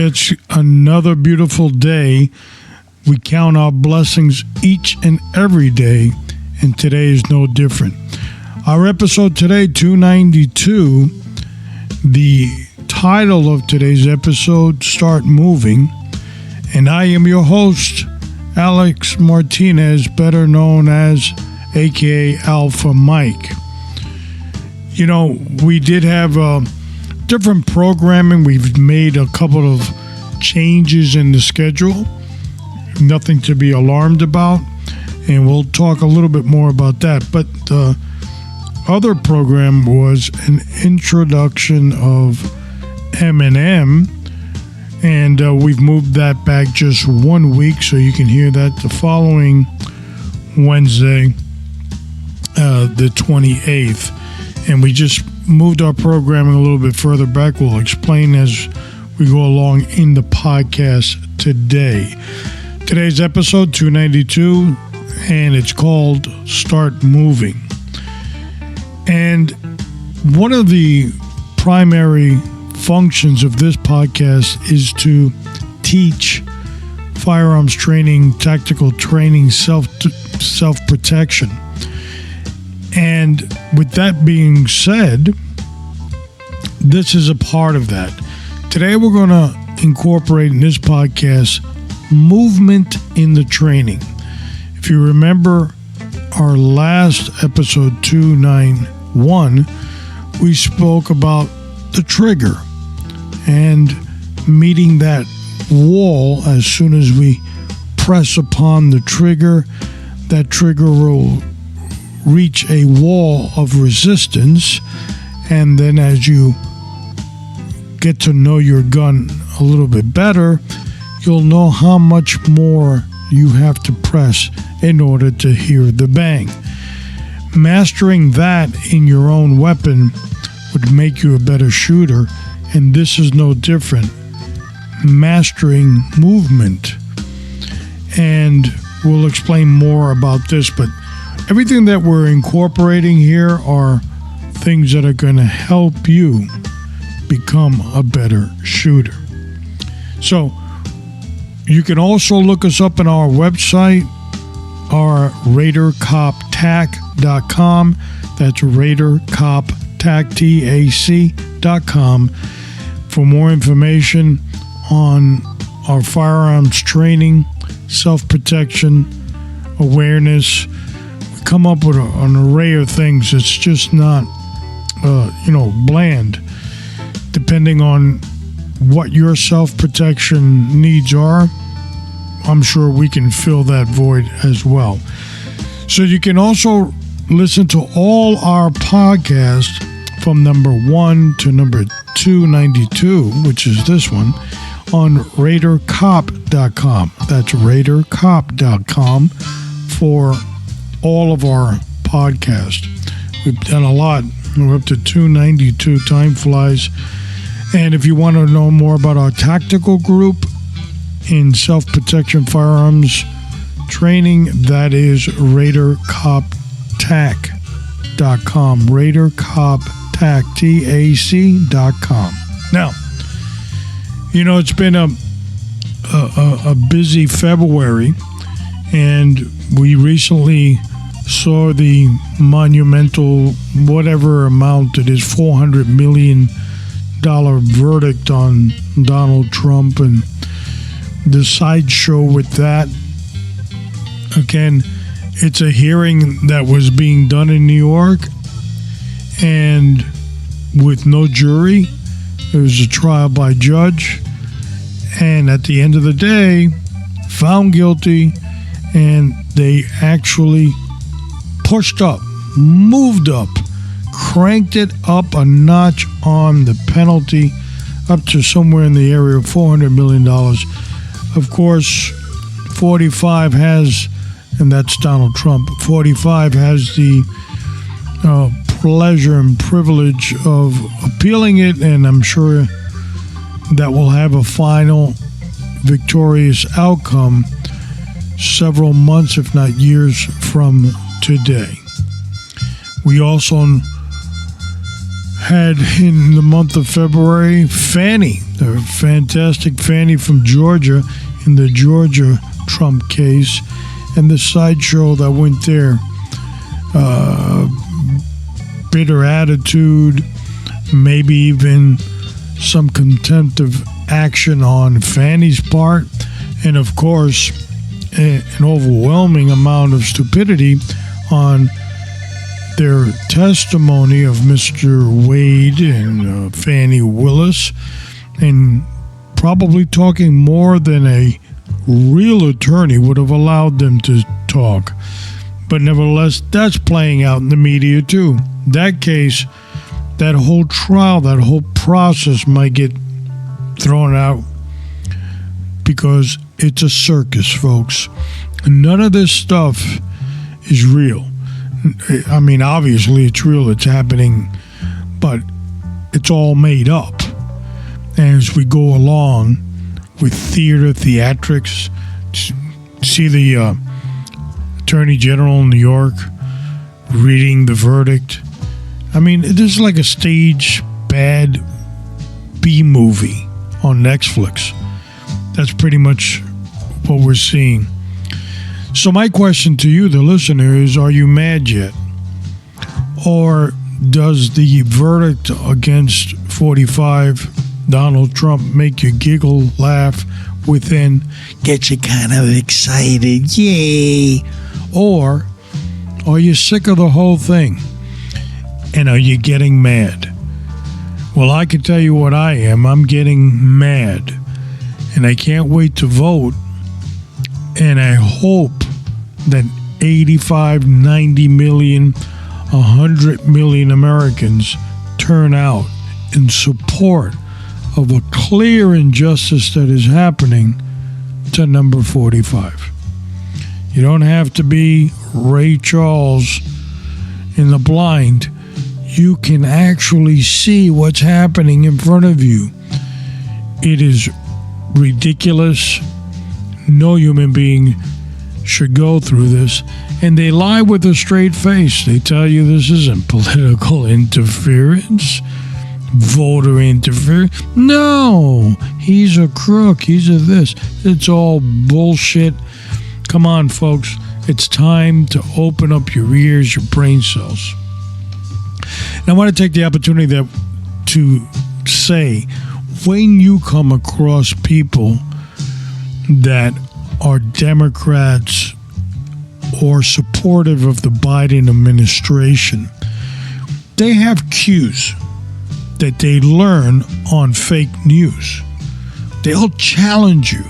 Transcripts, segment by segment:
It's another beautiful day. We count our blessings each and every day, and today is no different. Our episode today, 292, the title of today's episode, Start Moving, and I am your host, Alex Martinez, better known as aka Alpha Mike. You know, we did have different programming. We've made a couple of changes in the schedule. Nothing to be alarmed about. And we'll talk a little bit more about that. But the other program was an introduction of M&amp. And we've moved that back just 1 week. So you can hear that the following Wednesday, the 28th. And we just moved our programming a little bit further back. We'll explain as we go along in the podcast today. Today's episode 292, and it's called Start Moving. And one of the primary functions of this podcast is to teach firearms training, tactical training, self-protection. And with that being said, this is a part of that. Today we're going to incorporate in this podcast movement in the training. If you remember our last episode 291, we spoke about the trigger and meeting that wall. As soon as we press upon the trigger, that trigger will reach a wall of resistance, and then as you get to know your gun a little bit better, you'll know how much more you have to press in order to hear the bang. Mastering that in your own weapon would make you a better shooter, and this is no different. Mastering movement. And we'll explain more about this, but everything that we're incorporating here are things that are going to help you become a better shooter. So you can also look us up on our website, our RaiderCopTac.com. That's RaiderCopTac.com for more information on our firearms training, self-protection, awareness. Come up with an array of things. It's just not, bland. Depending on what your self-protection needs are, I'm sure we can fill that void as well. So you can also listen to all our podcasts from number 1 to number 292, which is this one, on RaiderCop.com. That's RaiderCop.com for all of our podcasts. We've done a lot. We're up to 292. Time flies. And if you want to know more about our tactical group in self-protection firearms training, that is RaiderCopTac.com. RaiderCopTac.com. Now, it's been a busy February, and we recently saw the monumental, whatever amount it is, $400 million verdict on Donald Trump, and the sideshow with that. Again, it's a hearing that was being done in New York, and with no jury. It was a trial by judge, and at the end of the day, found guilty, and they actually pushed up, moved up, cranked it up a notch on the penalty, up to somewhere in the area of $400 million. Of course, 45 has, and that's Donald Trump, 45 has the pleasure and privilege of appealing it, and I'm sure that will have a final victorious outcome several months, if not years, from today. We also had in the month of February Fani, the fantastic Fani from Georgia in the Georgia Trump case, and the sideshow that went there. Bitter attitude, maybe even some contempt of action on Fani's part, and of course, an overwhelming amount of stupidity on their testimony of Mr. Wade and Fani Willis, and probably talking more than a real attorney would have allowed them to talk. But nevertheless, that's playing out in the media too. That case, that whole trial, that whole process might get thrown out because it's a circus, folks. None of this stuff is real. I mean, obviously it's real, it's happening, but it's all made up. And as we go along with theatrics, see the Attorney General in New York reading the verdict. I mean, this is like a stage bad B movie on Netflix. That's pretty much what we're seeing. So my question to you, the listener, is, are you mad yet? Or does the verdict against 45 Donald Trump make you giggle, laugh within, get you kind of excited, yay? Or are you sick of the whole thing? And are you getting mad? Well, I can tell you what I am. I'm getting mad. And I can't wait to vote. And I hope that 85, 90 million, 100 million Americans turn out in support of a clear injustice that is happening to number 45. You don't have to be Ray Charles in the blind. You can actually see what's happening in front of you. It is ridiculous. No human being should go through this. And they lie with a straight face. They tell you this isn't political interference, voter interference. No, he's a crook. He's a this. It's all bullshit. Come on, folks. It's time to open up your ears, your brain cells. And I want to take the opportunity to say, when you come across people that are Democrats or supportive of the Biden administration, they have cues that they learn on fake news. They'll challenge you,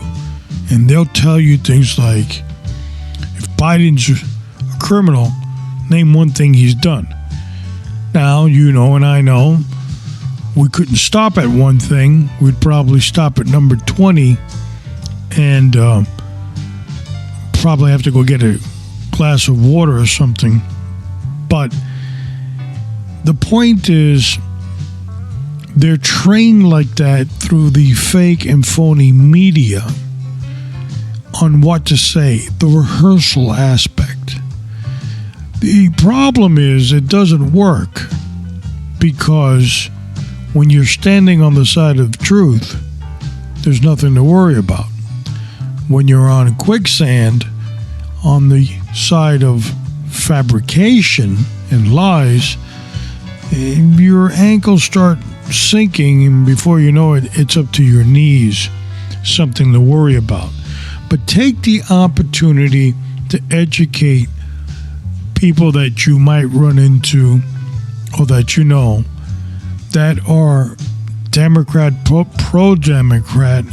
and they'll tell you things like, if Biden's a criminal, name one thing he's done. Now, you know and I know, we couldn't stop at one thing. We'd probably stop at number 20 and probably have to go get a glass of water or something. But the point is, they're trained like that through the fake and phony media on what to say, the rehearsal aspect. The problem is it doesn't work because when you're standing on the side of truth, there's nothing to worry about. When you're on quicksand, on the side of fabrication and lies, your ankles start sinking, and before you know it, it's up to your knees. Something to worry about. But take the opportunity to educate people that you might run into or that you know that are Democrat, pro-Democrat,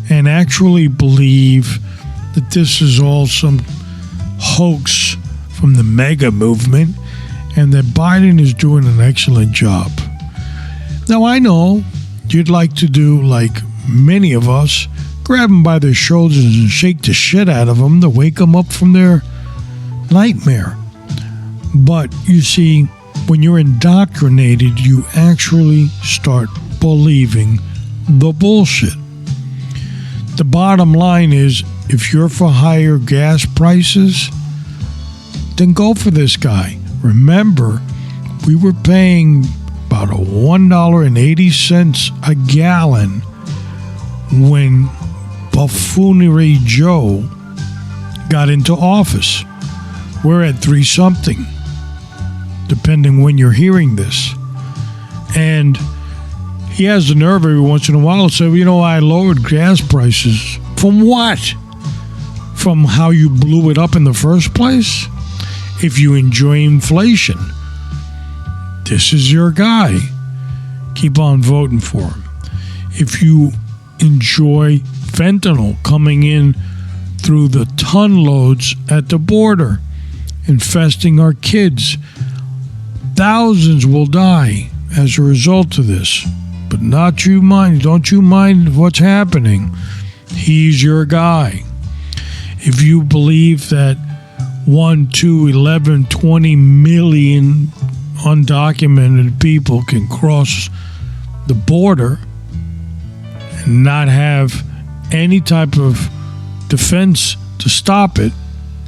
and actually believe that this is all some hoax from the MAGA movement and that Biden is doing an excellent job. Now, I know you'd like to do like many of us, grab them by their shoulders and shake the shit out of them to wake them up from their nightmare. But you see, when you're indoctrinated, you actually start believing the bullshit. The bottom line is, if you're for higher gas prices, then go for this guy. Remember, we were paying about $1.80 a gallon when buffoonery Joe got into office. We're at 3-something, depending when you're hearing this. And he has the nerve every once in a while to say, I lowered gas prices. From what? From how you blew it up in the first place? If you enjoy inflation, this is your guy. Keep on voting for him. If you enjoy fentanyl coming in through the ton loads at the border, infesting our kids, thousands will die as a result of this. But don't you mind what's happening. He's your guy. If you believe that 1, 2, 11, 20 million undocumented people can cross the border and not have any type of defense to stop it,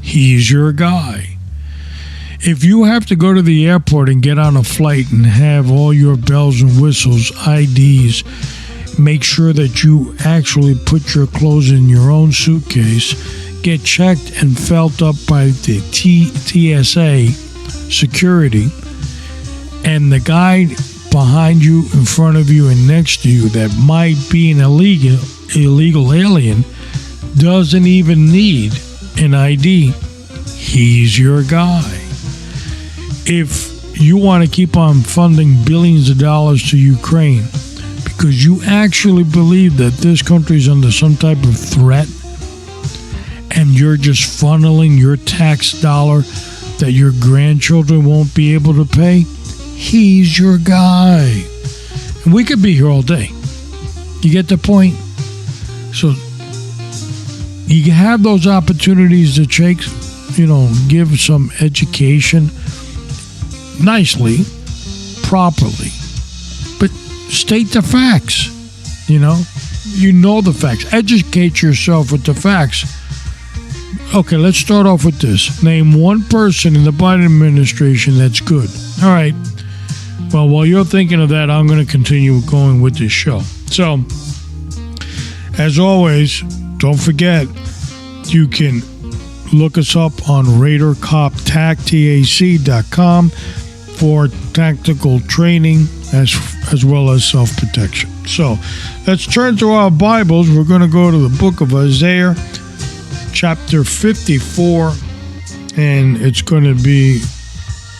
he's your guy. If you have to go to the airport and get on a flight and have all your bells and whistles, IDs, make sure that you actually put your clothes in your own suitcase, get checked and felt up by the TSA security, and the guy behind you, in front of you, and next to you that might be an illegal alien doesn't even need an ID, he's your guy. If you want to keep on funding billions of dollars to Ukraine because you actually believe that this country is under some type of threat, and you're just funneling your tax dollar that your grandchildren won't be able to pay, he's your guy. And we could be here all day. You get the point? So you have those opportunities to give some education nicely, properly, but state the facts. You know the facts. Educate yourself with the facts. Okay, let's start off with this. Name one person in the Biden administration that's good. All right. Well, while you're thinking of that, I'm going to continue going with this show. So, as always, don't forget, you can look us up on RaiderCopTac.com for tactical training as well as self-protection. So, let's turn to our Bibles. We're going to go to the book of Isaiah, chapter 54, and it's going to be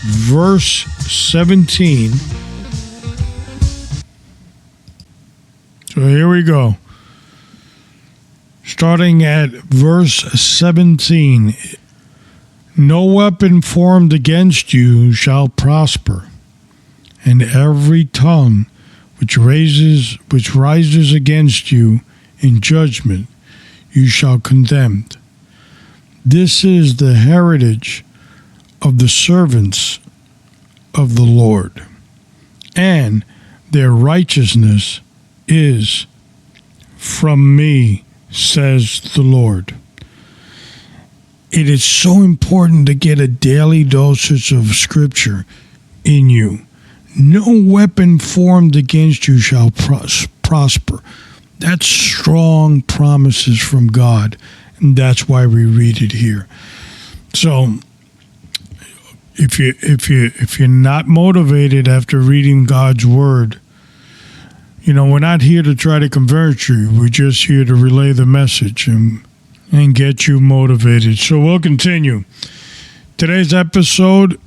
verse 17. So here we go. Starting at verse 17. No weapon formed against you shall prosper, and every tongue which rises against you in judgment you shall condemn. This is the heritage of the servants of the Lord, and their righteousness is from me, says the Lord. It is so important to get a daily dosage of Scripture in you. No weapon formed against you shall prosper. That's strong promises from God, and that's why we read it here. So, if you're not motivated after reading God's word, we're not here to try to convert you. We're just here to relay the message and get you motivated. So we'll continue. Today's episode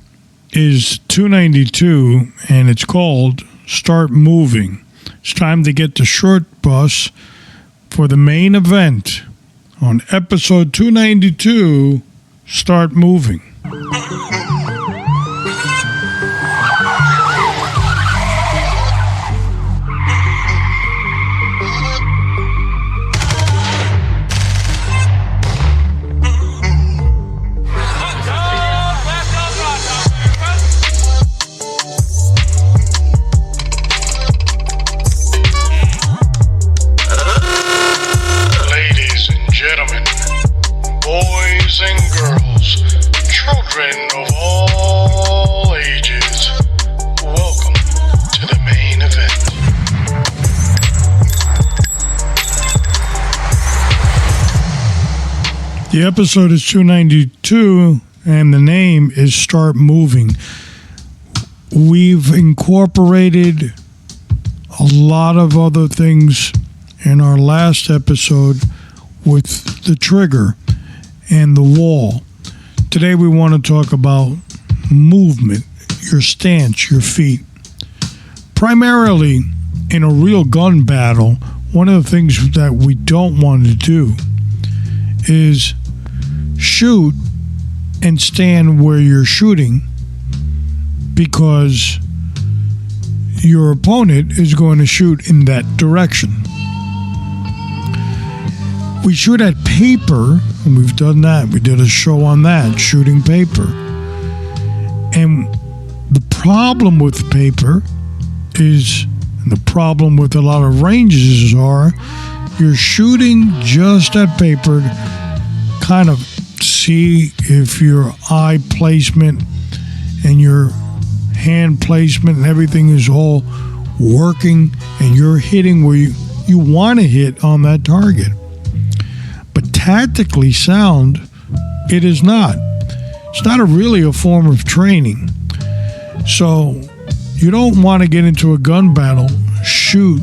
is 292, and it's called Start Moving. It's time to get the short bus for the main event on episode 292, Start Moving. Gentlemen, boys and girls, children of all The episode is 292, and the name is Start Moving. We've incorporated a lot of other things in our last episode with the trigger and the wall. Today we want to talk about movement, your stance, your feet. Primarily in a real gun battle, one of the things that we don't want to do is shoot and stand where you're shooting, because your opponent is going to shoot in that direction. We shoot at paper, and we've done that. We did a show on that, shooting paper. And the problem with paper is, and the problem with a lot of ranges are, you're shooting just at paper, kind of see if your eye placement and your hand placement and everything is all working, and you're hitting where you want to hit on that target. But tactically sound, it is not. It's not really a form of training. So you don't want to get into a gun battle, shoot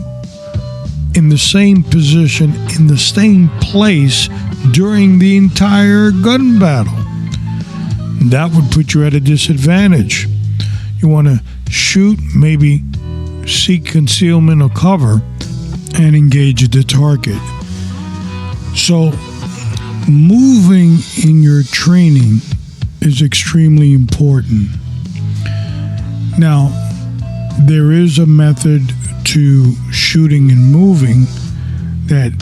in the same position, in the same place during the entire gun battle. That would put you at a disadvantage. You want to shoot, maybe seek concealment or cover, and engage the target. So moving in your training is extremely important. Now, there is a method to shooting and moving that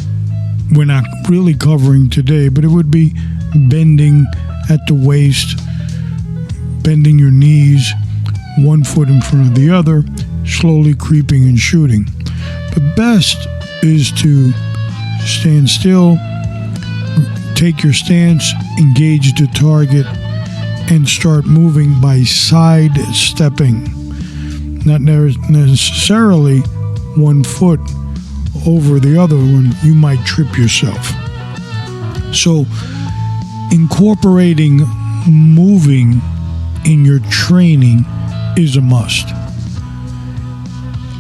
we're not really covering today, but it would be bending at the waist, bending your knees, one foot in front of the other, slowly creeping and shooting. But best is to stand still, take your stance, engage the target, and start moving by side-stepping. Not necessarily one foot over the other one. You might trip yourself. So incorporating moving in your training is a must.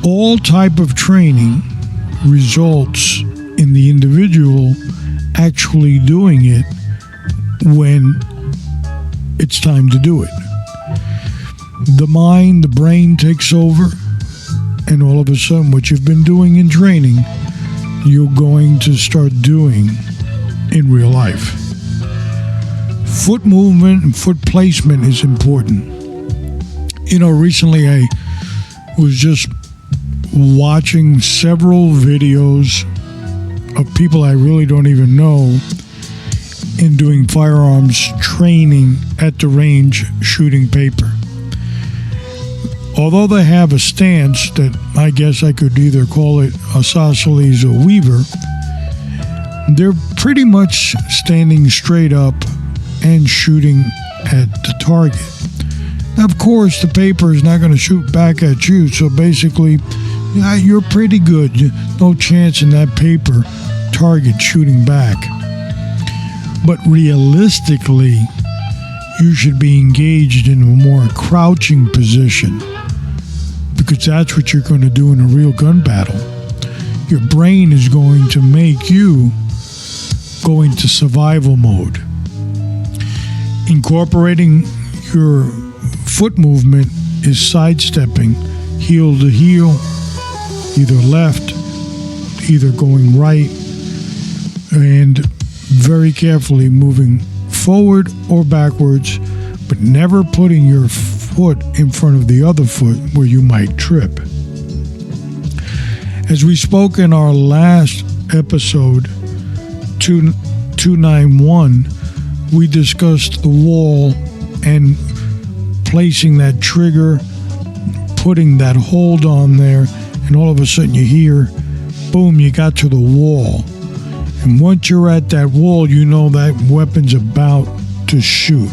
All type of training results in the individual actually doing it when it's time to do it. The mind, the brain takes over, and all of a sudden what you've been doing in training, you're going to start doing in real life. Foot movement and foot placement is important. You know, recently I was just watching several videos of people I really don't even know in doing firearms training at the range shooting paper. Although they have a stance that I guess I could either call it isosceles or weaver, they're pretty much standing straight up and shooting at the target. Now, of course, the paper is not going to shoot back at you, so basically, you're pretty good. No chance in that paper target shooting back. But realistically, you should be engaged in a more crouching position, because that's what you're going to do in a real gun battle. Your brain is going to make you go into survival mode. Incorporating your foot movement is sidestepping, heel to heel, either left, either going right, and very carefully moving forward or backwards, but never putting your foot in front of the other foot where you might trip. As we spoke in our last episode, 291, we discussed the wall and placing that trigger, putting that hold on there, and all of a sudden you hear, boom, you got to the wall. And once you're at that wall, you know that weapon's about to shoot.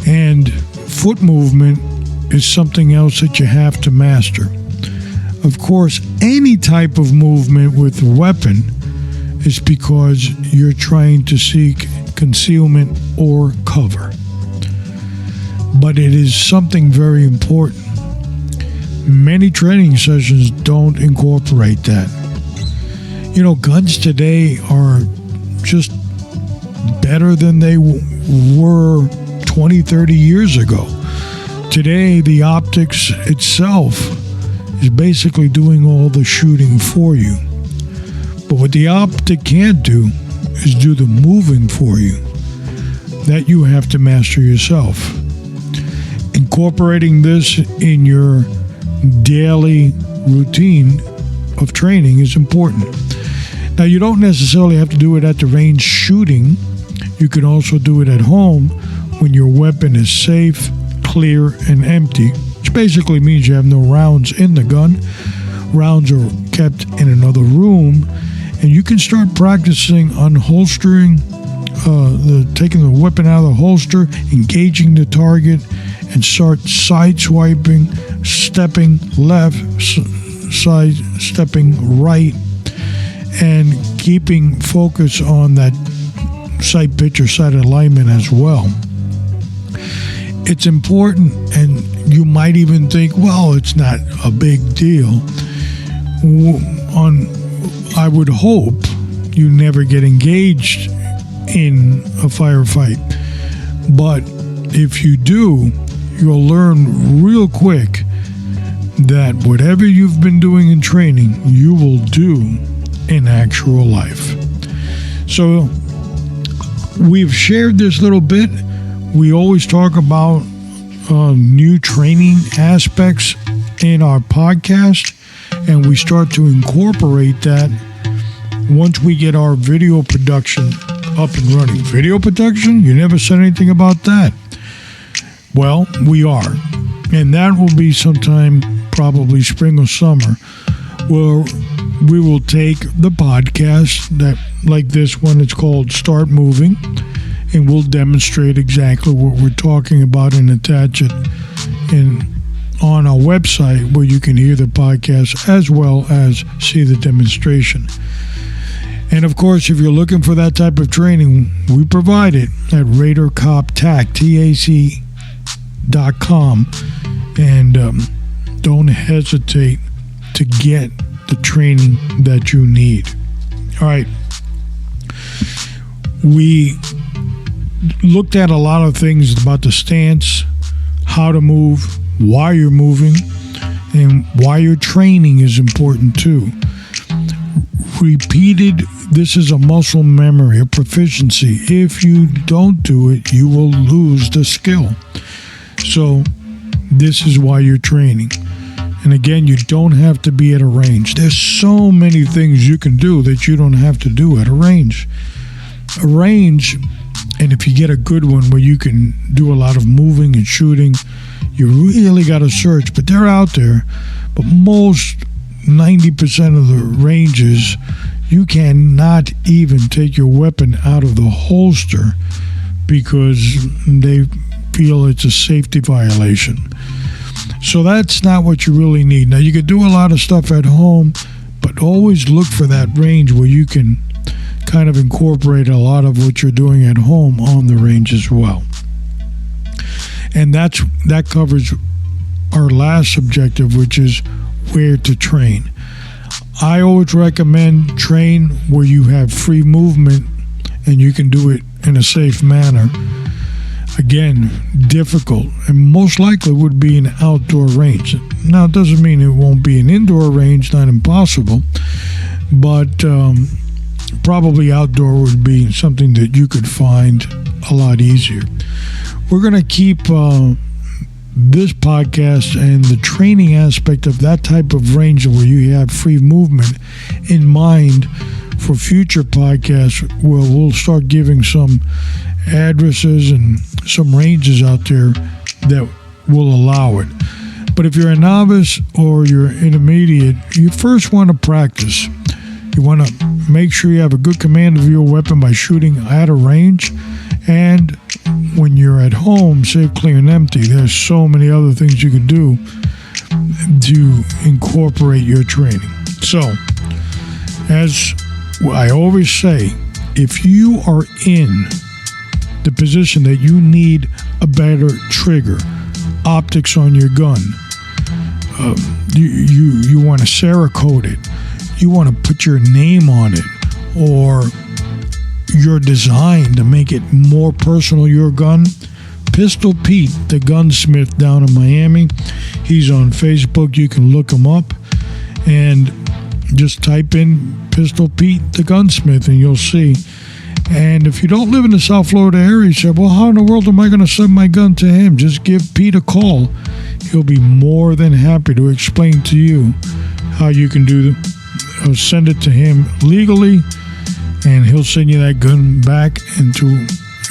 And foot movement is something else that you have to master. Of course, any type of movement with a weapon is because you're trying to seek concealment or cover. But it is something very important. Many training sessions don't incorporate that. Guns today are just better than they were 20, 30 years ago. Today, the optics itself is basically doing all the shooting for you. But what the optic can't do is do the moving for you. That you have to master yourself. Incorporating this in your daily routine of training is important. Now, you don't necessarily have to do it at the range shooting. You can also do it at home when your weapon is safe, clear, and empty, which basically means you have no rounds in the gun. Rounds are kept in another room, and you can start practicing unholstering, taking the weapon out of the holster, engaging the target, and start sideswiping, stepping left, stepping right, and keeping focus on that sight pitch or sight alignment as well. It's important, and you might even think, well, it's not a big deal. I would hope you never get engaged in a firefight. But if you do, you'll learn real quick that whatever you've been doing in training, you will do in actual life. So we've shared this little bit. We always talk about new training aspects in our podcast, and we start to incorporate that once we get our video production up and running. Video production? You never said anything about that. Well, we are. And that will be sometime probably spring or summer, where we will take the podcast that, like this one, it's called Start Moving, and we'll demonstrate exactly what we're talking about and attach it on our website, where you can hear the podcast as well as see the demonstration. And of course, if you're looking for that type of training, we provide it at RaiderCopTAC.com, and don't hesitate to get the training that you need. All right. We looked at a lot of things about the stance, how to move, why you're moving, and why your training is important too. Repeated, this is a muscle memory, a proficiency. If you don't do it, you will lose the skill. So this is why you're training. And again, you don't have to be at a range. There's so many things you can do that you don't have to do at a range. A range, and if you get a good one where you can do a lot of moving and shooting, you really got to search. But they're out there. But most 90% of the ranges, you cannot even take your weapon out of the holster because they feel it's a safety violation. So that's not what you really need. Now, you could do a lot of stuff at home, but always look for that range where you can kind of incorporate a lot of what you're doing at home on the range as well. And that covers our last objective, which is where to train. I always recommend train where you have free movement and you can do it in a safe manner. Again, difficult, and most likely would be an outdoor range. Now, it doesn't mean it won't be an indoor range, not impossible, but probably outdoor would be something that you could find a lot easier. We're going to keep this podcast and the training aspect of that type of range where you have free movement in mind for future podcasts, where we'll start giving some addresses and some ranges out there that will allow it. But if you're a novice or you're intermediate, you first want to practice. You want to make sure you have a good command of your weapon by shooting at a range. And when you're at home, safe, clear, and empty, there's so many other things you can do to incorporate your training. So, as I always say, if you are in the position that you need a better trigger, optics on your gun, you want to Cerakote it, you want to put your name on it, or your design to make it more personal, your gun, Pistol Pete, the gunsmith down in Miami, he's on Facebook. You can look him up and just type in Pistol Pete, the gunsmith, and you'll see. And if you don't live in the South Florida area, you say, well, how in the world am I going to send my gun to him? Just give Pete a call. He'll be more than happy to explain to you how you can send it to him legally, and he'll send you that gun back into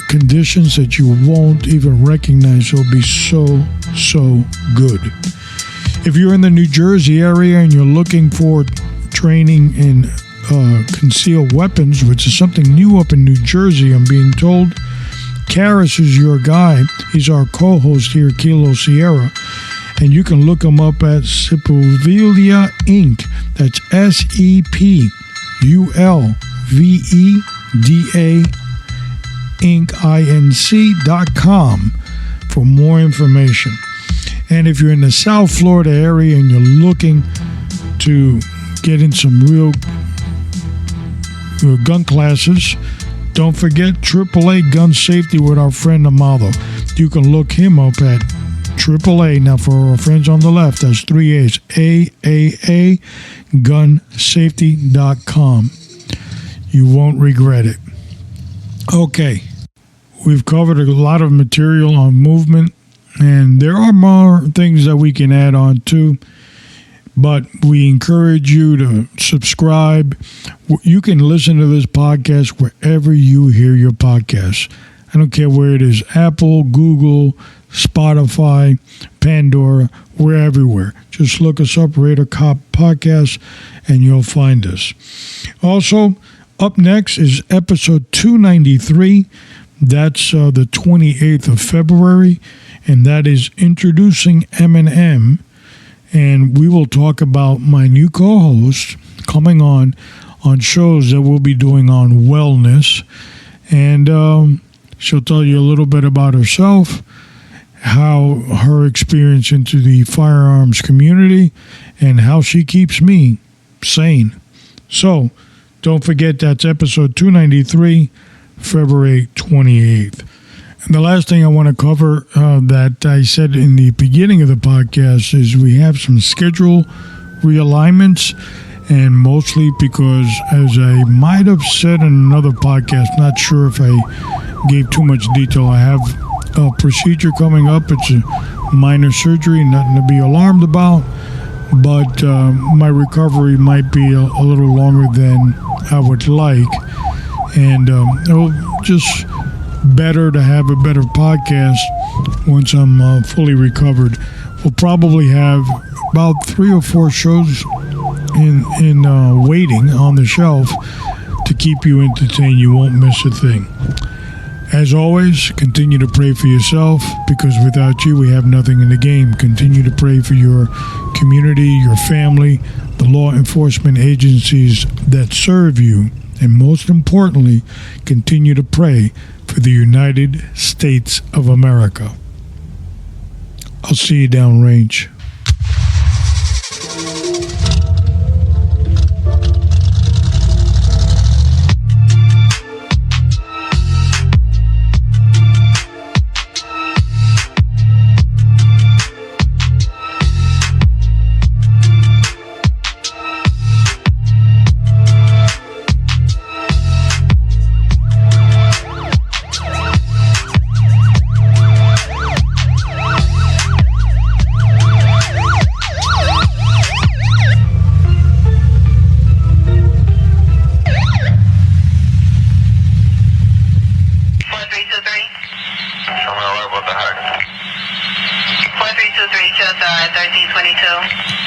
conditions that you won't even recognize. It'll be so good. If you're in the New Jersey area and you're looking for training in concealed weapons, which is something new up in New Jersey, I'm being told, Karis is your guy. He's our co-host here, Kilo Sierra. And you can look him up at Sepulveda Inc. That's SEPULVEDA Inc.com for more information. And if you're in the South Florida area and you're looking to get in some real gun classes, don't forget AAA Gun Safety with our friend Amado. You can look him up at AAA. Now for our friends on the left, that's 3 A's, AAA gunsafety.com. You won't regret it. Okay, we've covered a lot of material on movement, and there are more things that we can add on too, but we encourage you to subscribe. You can listen to this podcast wherever you hear your podcasts. I don't care where it is, Apple, Google, Spotify, Pandora, we're everywhere. Just look us up, Raider Cop Podcast, and you'll find us. Also, up next is episode 293. That's the 28th of February, and that is introducing M&amp. And we will talk about my new co-host coming on shows that we'll be doing on wellness. And she'll tell you a little bit about herself, how her experience into the firearms community, and how she keeps me sane. So, don't forget, that's episode 293, February 28th. And the last thing I want to cover that I said in the beginning of the podcast is we have some schedule realignments, and mostly because, as I might have said in another podcast, not sure if I gave too much detail, I have a procedure coming up. It's a minor surgery, nothing to be alarmed about, but my recovery might be a little longer than I would like, and it'll just better to have a better podcast once I'm fully recovered. We'll probably have about 3 or 4 shows in waiting on the shelf to keep you entertained. You won't miss a thing. As always, continue to pray for yourself, because without you, we have nothing in the game. Continue to pray for your community, your family, the law enforcement agencies that serve you, and most importantly, continue to pray for the United States of America. I'll see you downrange. What the heck? 4323, just 1322.